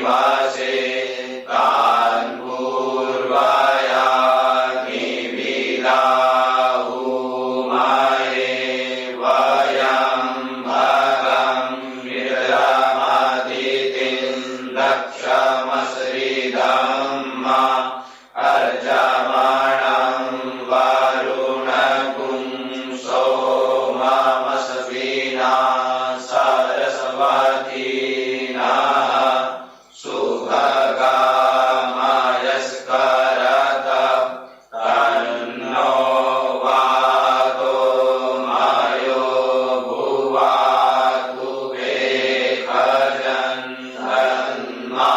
निवासे तान् पूर्वाया निविदाहुमहे वयं भगं निद्रामदितिं दक्षमश्रिदम् अर्जमाणं वरुणगुं सोममस्विना सरस्वतीना सुभगामयस्करत तन्नो वातो मयो भुवातु वेखजन् धन्मा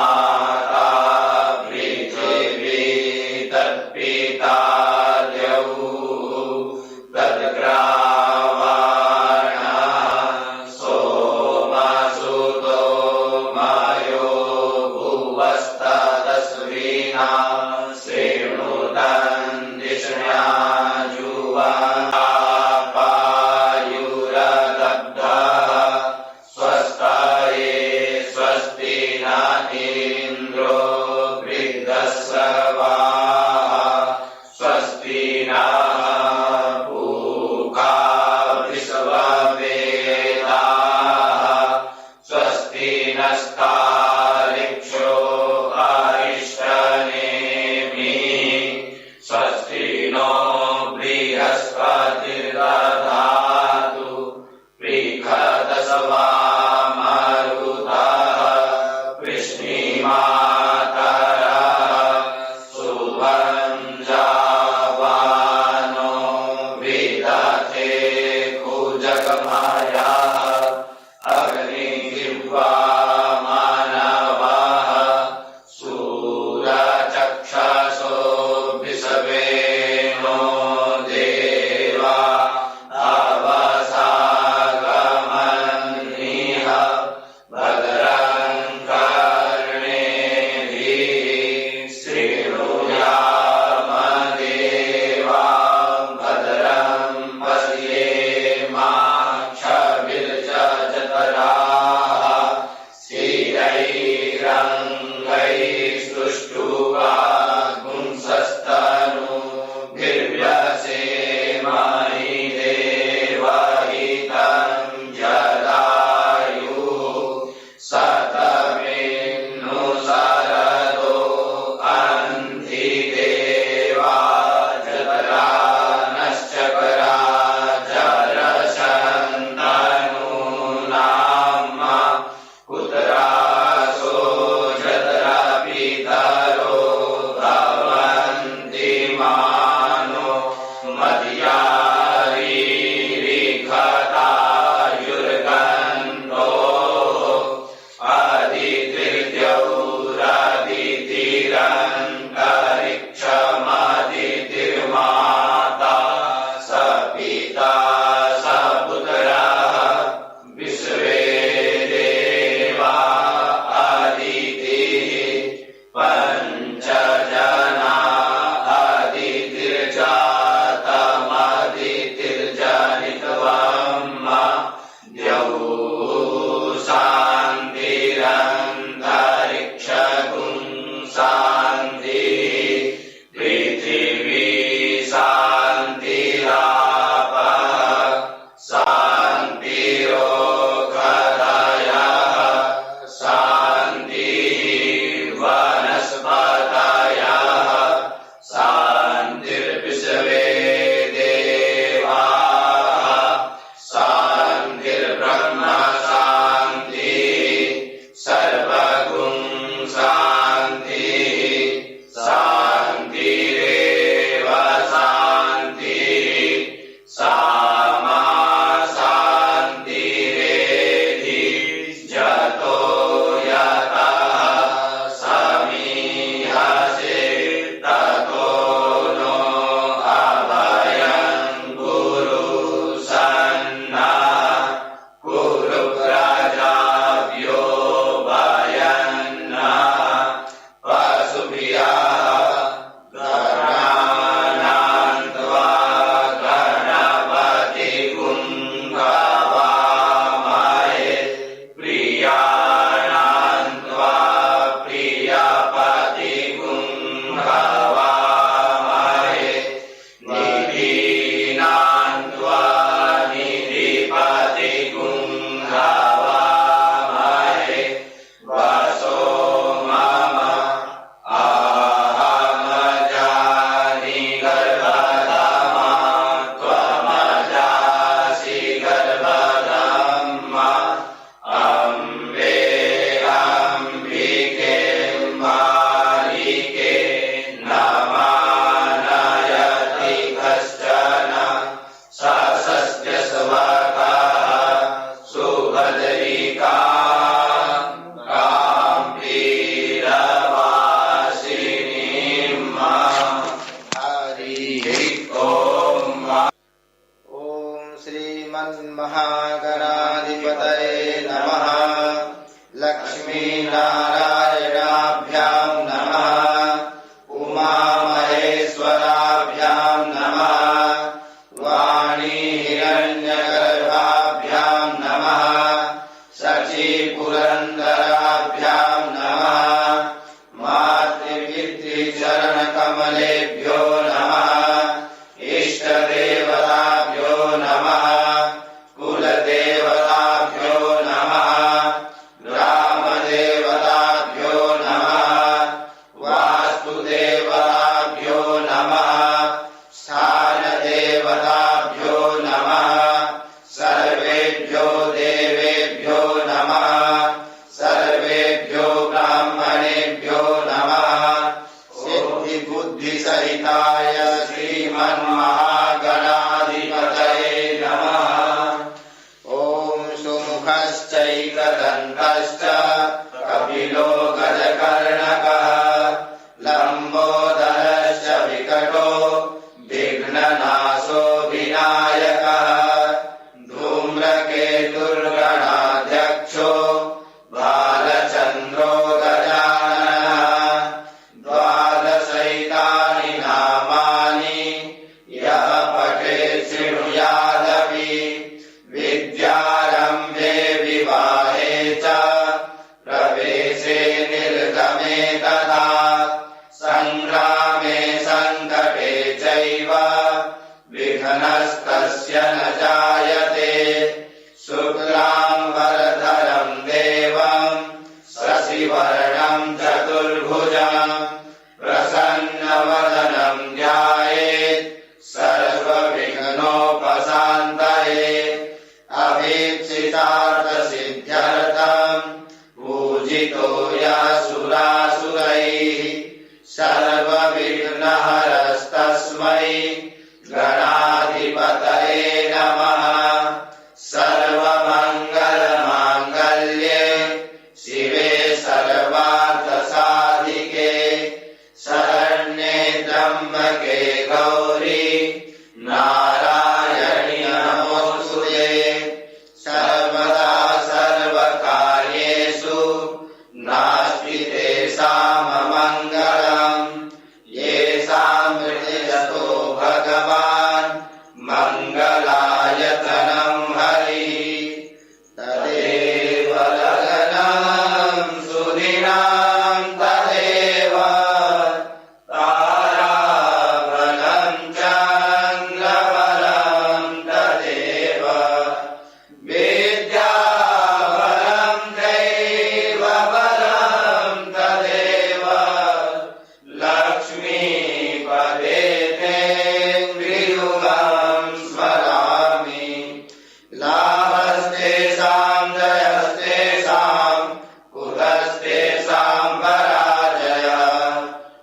यः सर्वविघ्नहरस्तस्मै गणाधिपतये नमः। सर्वमङ्गलमाङ्गल्ये शिवे सर्वार्थसाधिके शरण्ये त्र्यम्बके गौरी नारायणि नमोस्तुते। सर्वदा सर्वकार्येषु नास्ति तेषाममङ्गलम्। येषां हृदयस्थो भगवान् मङ्गलायतनं हरिः। तदेव लग्नं सुदिनं तदेव ताराबलं चन्द्रबलं तदेव विद्याबलं दैवबलं तदेव लक्ष्मीपदे तेन्द्रियुगं स्मरामि। लाभस्तेषां जयस्तेषां कुतस्तेषां पराजयः।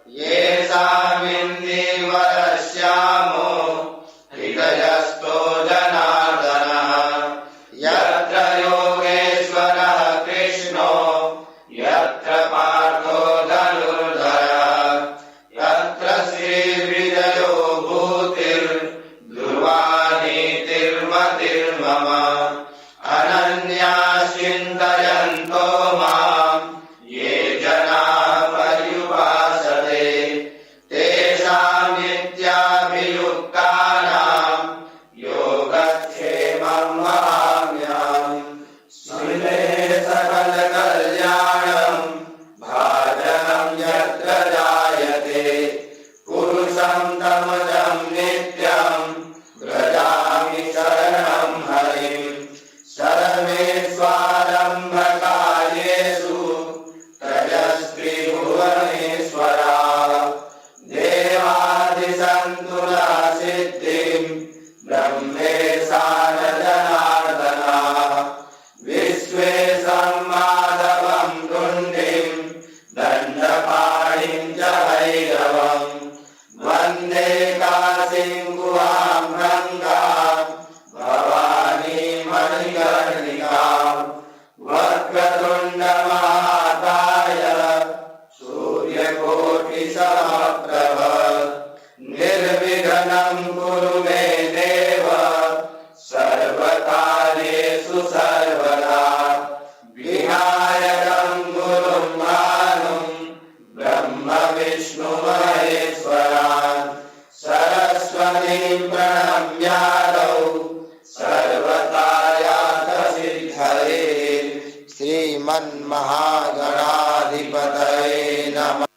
येषामिन्दीवरश्यामो हृदयस्थो जनार्दनः। यत्र योगेश्वरः कृष्णो यत्र पार्थो धनुर्धरः। यत्र श्रीविजयो भूतिर्ध्रुवा नीतिर्मतिर्मम। अनन्याः चिन्तयन्तो माम् ये जनाः पर्युपासते तेषां नित्याभियुक्तानां योगक्षेमं वहाम्यहम्। सुले सकलकल्याणं भाजनं यत्र जायते पुरुषं तमजं नित्यं व्रजामि शरणं हरिम्। सर्वेष्वारम्भकार्येषु त्रयस्त्रिभुवनेश्वराः। देवादिसन्तुलसिद्धिं ब्रह्मेशान जनार्दनाः। विश्वेशं माधवं तुण्डिं दण्डपाणिं च भैरवम्। वन्दे काशीं गुहां गङ्गां भवानी मणिकर्णिकाम्। वक्रतुण्डमहाकाय सूर्यकोटिसमप्रभ निर्विघ्नं कुरु मे देव सर्वकार्येषु सर्वदा। विनायकं गुरुं भानुं ब्रह्म विष्णु महेश्वरान् सरस्वतीं प्रणम्यादौ सर्वकार्यार्थसिद्धये। श्रीमन्महागणाधिपतये नमः।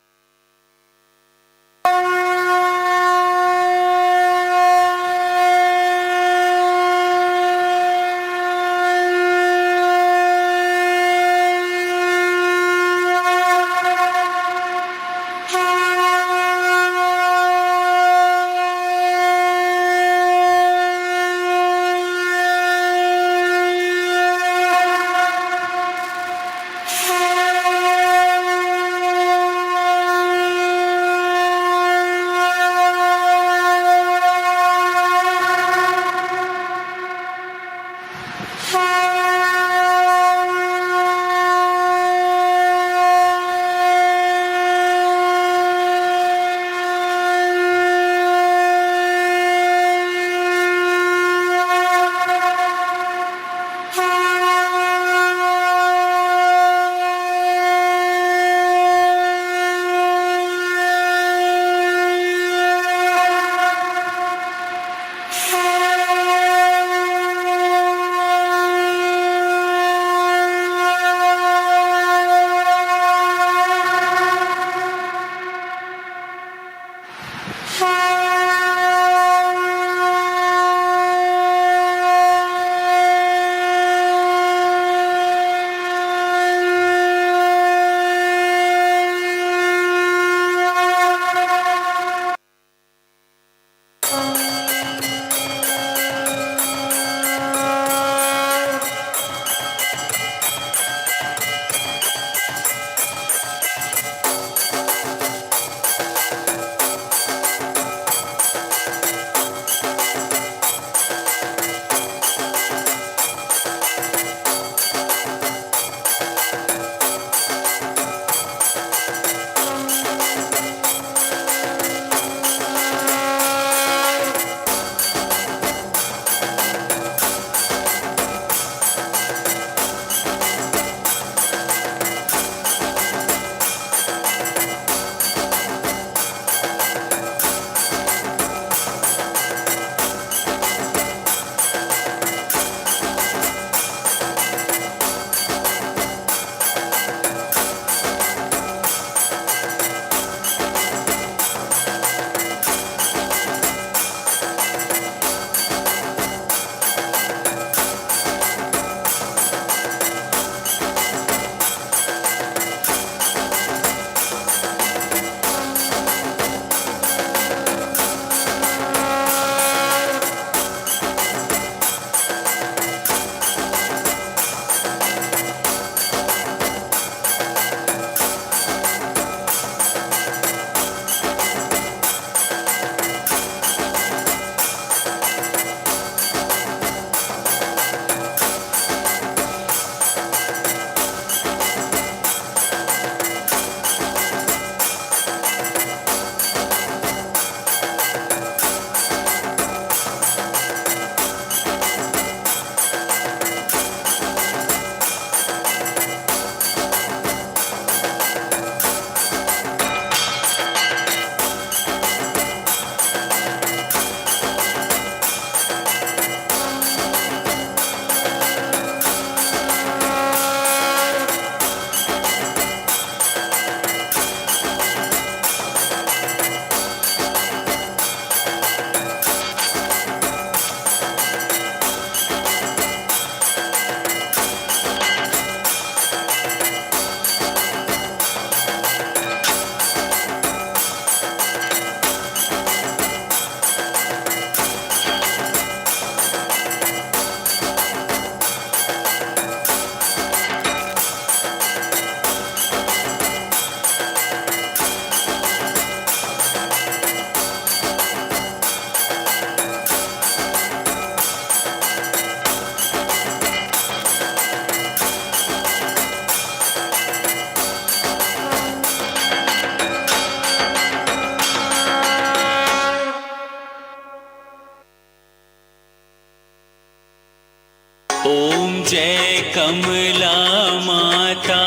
कमला माता,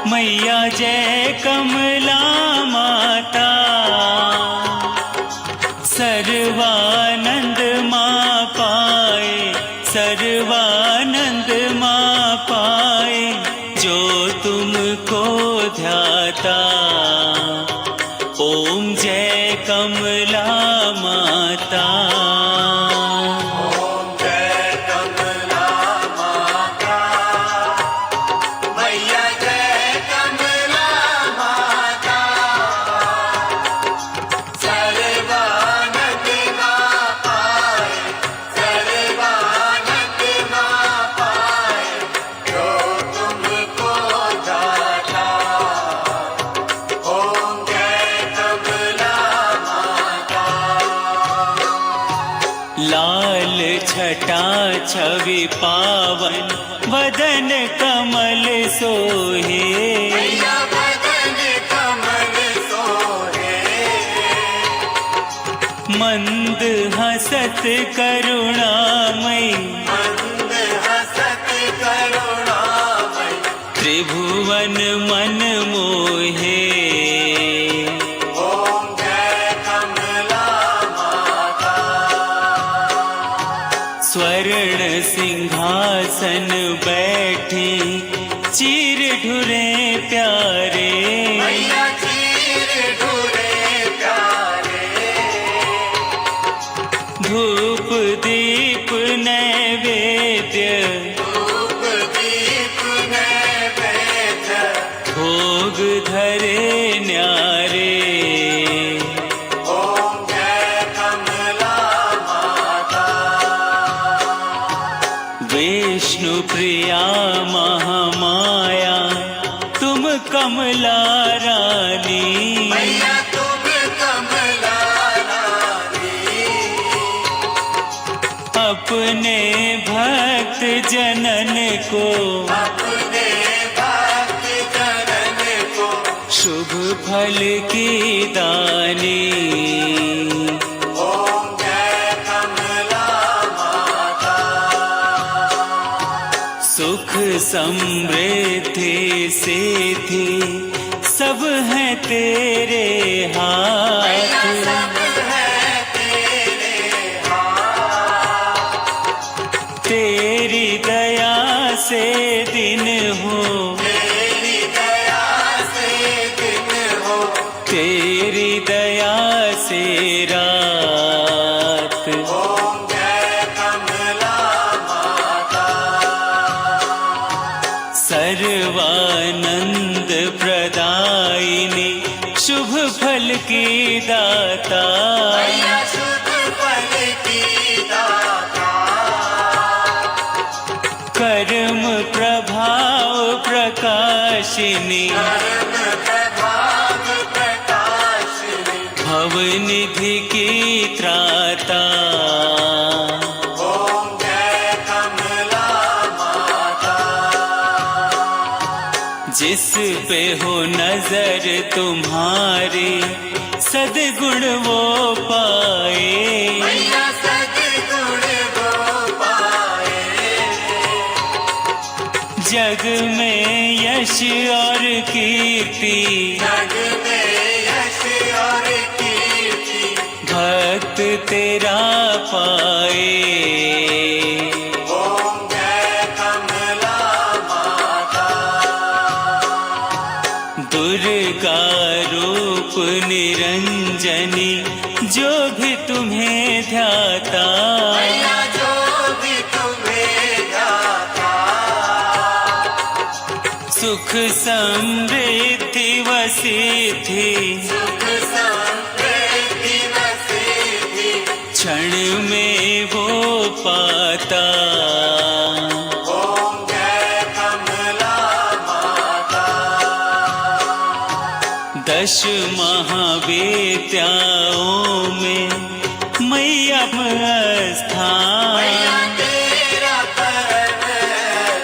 मैया जय कमला माता। सर्वानंद माँ पाए, सर्वानंद माँ पाए, जो तुमको ध्याता। ओम जय कमला माता। ओम जय कमला माता, मैया जय कमला माता। सर्वानंद माँ पाए, सर्वानंद माँ पाए, जो तुमको दाता। ओम जय कमला माता। लाल छटा छवि पावन, वदन कमल सोहे। मैया बदन कमल सोहे, मंद हसत करुणामयी, मंद हसत करुणामयी, त्रिभुवन मन मोहे। ओम जय कमला माता। स्वर्ण सिंहासन बैठी, चीर ढुरे प्यारे। मैया चीर ढूंढे प्यारे, धूप दीप नैवेद्य, धूप दीप नैवेद्य, भोग धरे न्यारे। ओम जय कमला माता। विष्णु प्रिया महामाया, तुम कमला रानी। मैया तुम कमला रानी, अपने भक्त जनन को, अपने भक्त जनन को, शुभ फल की दानी। ओम जय कमला माता। सुख समृद्धि सिद्धि, सब है तेरे मैया हाथ। सब है तेरे हाथ, तेरी दया से दिन हो, तेरी दया से दिन हो, तेरी दया से रात। ओम जय कमला माता। सर्वानंद प्रदायिनी, शुभ फल की दाता। मैया शुभ फल की दाता, कर्म प्रभाव प्रकाशिनी, कर्म प्रभाव प्रकाशिनी, भवनिधि की त्राता। ओम जय कमला माता। जिस पे हो नजर तुम्हारी, सद्गुण वो पाए। मैया सद्गुण वो पाए, जग में यश और कीर्ति, जग में यश और कीर्ति, भक्त तेरा पाए। ओम जय कमला माता। दुर्गा रूप निरंजनी, जो भी तुम्हें ध्याता। मैया जो भी तुम्हें गाता, सुख समृद्धि व सिद्धि, सुख समृद्धि व सिद्धि, क्षण में वो पाता। ओम जय कमला माता। दश महाविद्याओं में मैया स्थान। मैया तेरा परम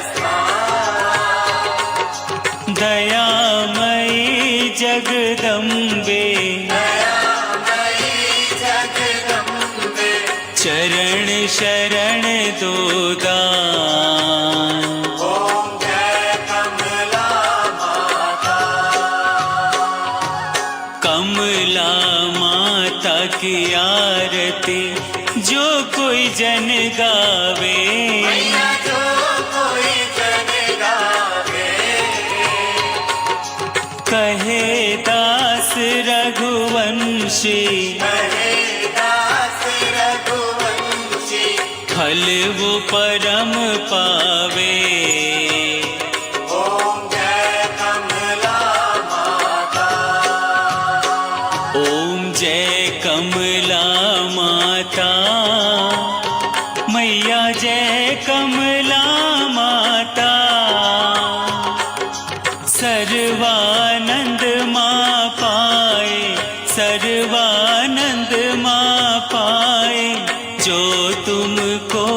स्थान, दयामयी जगदम्बे, दयामयी जगदम्बे, चरण शरण दो दान। की आरती जो कोई जन गावे, मैया जो कोई जन गावे, कहे दास रघुवंशी कहे दास रघुवंशी, फल वो परम पावे। ओम जय कमला माता, ओम जय कमला माता, मैया जय कमला माता। सर्वानंद माँ पाए, सर्वानंद माँ पाए जो तुमको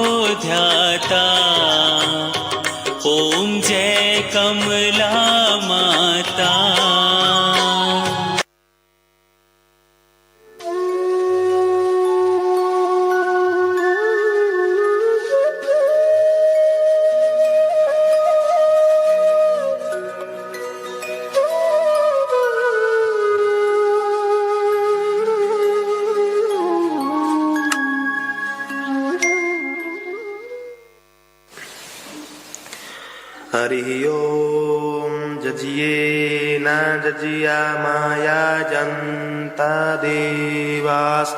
ध्याता। ओम जय कमला माता। हरि ओम जजिए न जजिया माया जन्ता देवास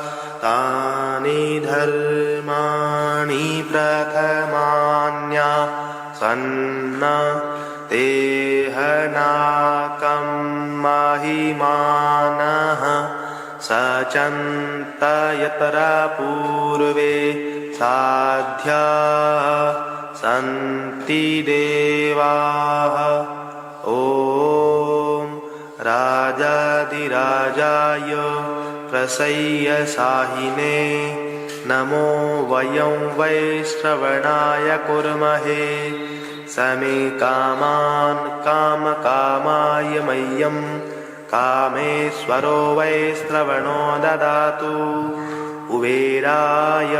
तानि धर्माणि प्रथमान्या सन्ना तेहनाकं महिमानः सचन्त यतरा पूर्वे साध्या सन्ति देवाः। ॐ राजाधिराजाय प्रसय्यसाहिने नमो वयं वै श्रवणाय कुर्महे। समे कामान् कामकामाय मह्यं कामेश्वरो वै श्रवणो ददातु। कुबेराय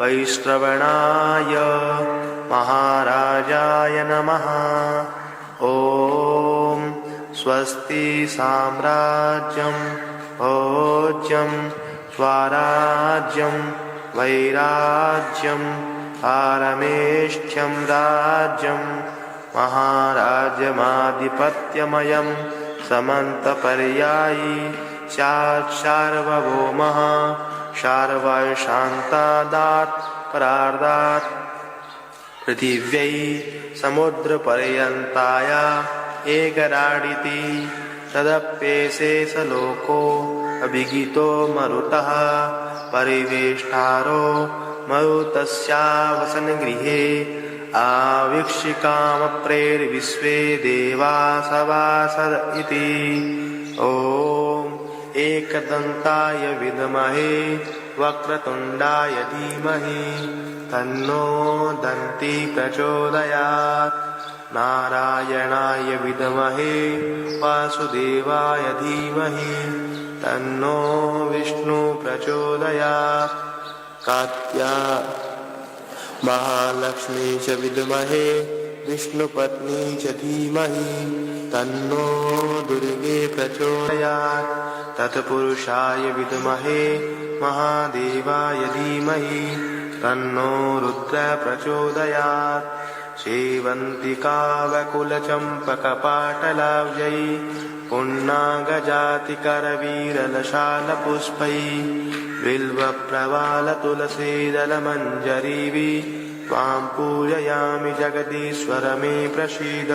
वैश्रवणाय महाराजाय नमः। ॐ स्वस्ति साम्राज्यं भोज्यं स्वराज्यं वैराज्यं पारमेष्ठ्यं राज्यं महाराज्यमाधिपत्यमयं समन्तपर्यायी स्यात् सार्वभौमः शार्वर्शान्तादात् परार्धात् पृथिव्यै समुद्रपर्यन्ताया एकराडिति तदप्येशेषलोको अभिगितो मरुतः परिवेष्टारो मरुतस्यावसनगृहे आवीक्षिकामप्रेर्विश्वे देवा सभासद इति। ॐ एकदन्ताय विद्महे वक्रतुण्डाय धीमहि तन्नो दन्ती प्रचोदयात्। नारायणाय विद्महे वासुदेवाय धीमहि तन्नो विष्णु प्रचोदयात्। महालक्ष्मी च विद्महे विष्णुपत्नी च धीमहि तन्नो दुर्गे प्रचोदयात्। तत्पुरुषाय विद्महे महादेवाय धीमहि तन्नो रुद्र प्रचोदयात्। सेवन्तिकावकुलचम्पकपाटलाब्जै पुण्णागजातिकरवीरलशालपुष्पै बिल्वप्रवालतुलसीदलमञ्जरीवि त्वां पूजयामि जगदीश्वर मे प्रसीद।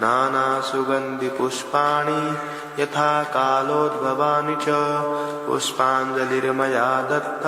नानासुगन्धिपुष्पाणि यथा कालोद्भवानि च पुष्पाञ्जलिर्मया दत्ता।